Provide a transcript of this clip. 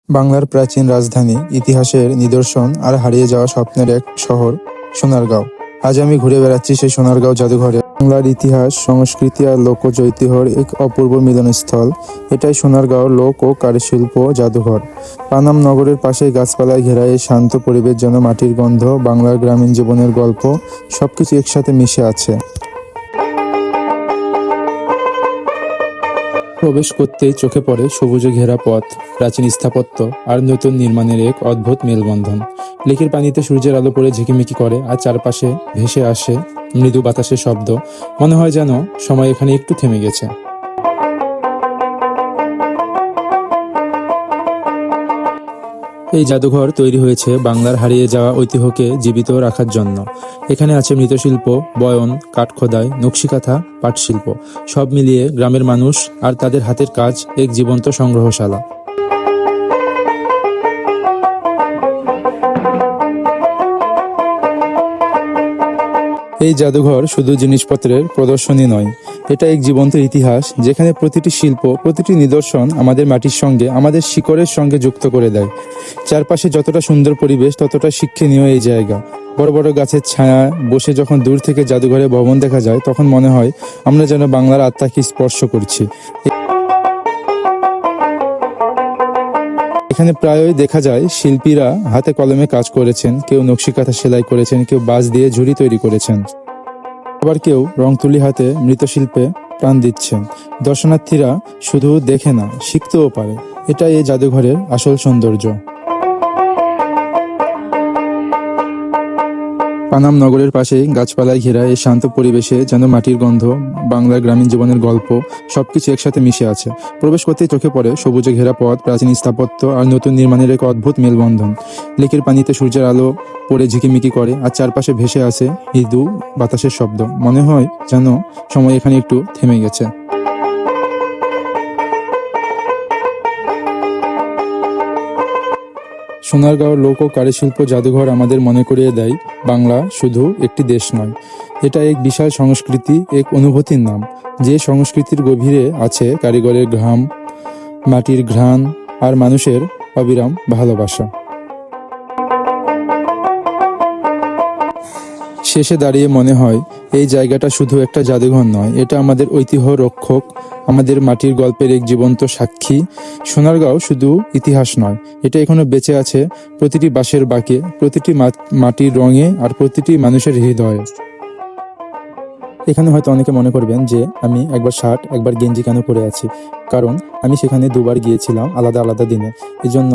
বাংলার প্রাচীন রাজধানী, ইতিহাসের নিদর্শন আর হারিয়ে যাওয়া স্বপ্নের এক শহর সোনারগাঁও। আজ আমি ঘুরে বেড়াচ্ছি সেই সোনারগাঁও জাদুঘরে। বাংলার ইতিহাস, সংস্কৃতি আর লোকজ ঐতিহ্যের এক অপূর্ব মিলনস্থল। এটাই সোনারগাঁও লোক ও কারুশিল্প জাদুঘর। পানাম নগরের পাশে গাছপালায় ঘেরা এই শান্ত পরিবেশ যেন মাটির গন্ধ, বাংলার গ্রামীণ জীবনের গল্প সবকিছু একসাথে মিশে আছে। প্রবেশ করতেই চোখে পড়ে সবুজে ঘেরা পথ, প্রাচীন স্থাপত্য আর নতুন নির্মাণের এক অদ্ভুত মেলবন্ধন। লেকের পানিতে সূর্যের আলো পড়ে ঝিকিমিকি করে আর চারপাশে ভেসে আসে মৃদু বাতাসের শব্দ। মনে হয় যেন সময় এখানে একটু থেমে গেছে। এই জাদুঘর তৈরি হয়েছে বাংলার হারিয়ে যাওয়া ঐতিহ্যকে জীবিত রাখার জন্য। এখানে আছে মৃৎশিল্প, বয়ন, কাঠখোদাই, নকশিকাঁথা, পাটশিল্প, সব মিলিয়ে গ্রামের মানুষ আর তাদের হাতের কাজ এক জীবন্ত সংগ্রহশালা। এই জাদুঘর শুধু জিনিসপত্রের প্রদর্শনী নয়, এটা এক জীবন্ত ইতিহাস যেখানে প্রতিটি শিল্প, প্রতিটি নিদর্শন আমাদের মাটির সঙ্গে, আমাদের শিকড়ের সঙ্গে যুক্ত করে দেয়। চারপাশে যতটা সুন্দর পরিবেশ, ততটা শিক্ষণীয় এই জায়গা। বড় বড় গাছের ছায়া বসে যখন দূর থেকে জাদুঘরের ভবন দেখা যায়, তখন মনে হয় আমরা যেন বাংলার আত্মাকে স্পর্শ করছি। এখানে প্রায়ই দেখা যায় শিল্পীরা হাতে কলমে কাজ করেছেন, কেউ নকশিকাঁথা সেলাই করেছেন, কেউ বাঁশ দিয়ে ঝুড়ি তৈরি করেছেন, আবার কেউ রং তুলি হাতে মৃৎশিল্পে প্রাণ দিচ্ছেন। দর্শনার্থীরা শুধু দেখে না, শিখতেও পারে। এটাই এই জাদুঘরের আসল সৌন্দর্য। পানাম নগরের পাশেই গাছপালায় ঘেরা এই শান্ত পরিবেশে যেন মাটির গন্ধ, বাংলার গ্রামীণ জীবনের গল্প সবকিছু একসাথে মিশে আছে। প্রবেশ করতেই চোখে পড়ে সবুজে ঘেরা পথ, প্রাচীন স্থাপত্য আর নতুন নির্মাণের এক অদ্ভুত মেলবন্ধন। লেকের পানিতে সূর্যের আলো পড়ে ঝিকিমিকি করে আর চারপাশে ভেসে আসে মৃদু বাতাসের শব্দ। মনে হয় যেন সময় এখানে একটু থেমে গেছে। সোনারগাঁও লোক ও কারুশিল্প জাদুঘর আমাদের মনে করিয়ে দেয়, বাংলা শুধু একটি দেশ নয়, এটা এক বিশাল সংস্কৃতি, এক অনুভূতির নাম। যে সংস্কৃতির গভীরে আছে কারিগরের ঘাম, মাটির ঘ্রাণ আর মানুষের অবিরাম ভালোবাসা। শেষে দাঁড়িয়ে মনে হয় এই জায়গাটা শুধু একটা জাদুঘর নয়, এটা আমাদের ঐতিহ্য রক্ষক, আমাদের মাটির গল্পের এক জীবন্ত সাক্ষী। সোনারগাঁও শুধু ইতিহাস নয়, এটা এখনো বেঁচে আছে প্রতিটি বাঁশের বাঁকে, প্রতিটি মাটির রঙে আর প্রতিটি মানুষের হৃদয়ে। এখানে হয়তো অনেকে মনে করবেন যে আমি একবার শার্ট একবার গেঞ্জি কেন পরে আছি, কারণ আমি সেখানে দুবার গিয়েছিলাম আলাদা আলাদা দিনে। এই জন্য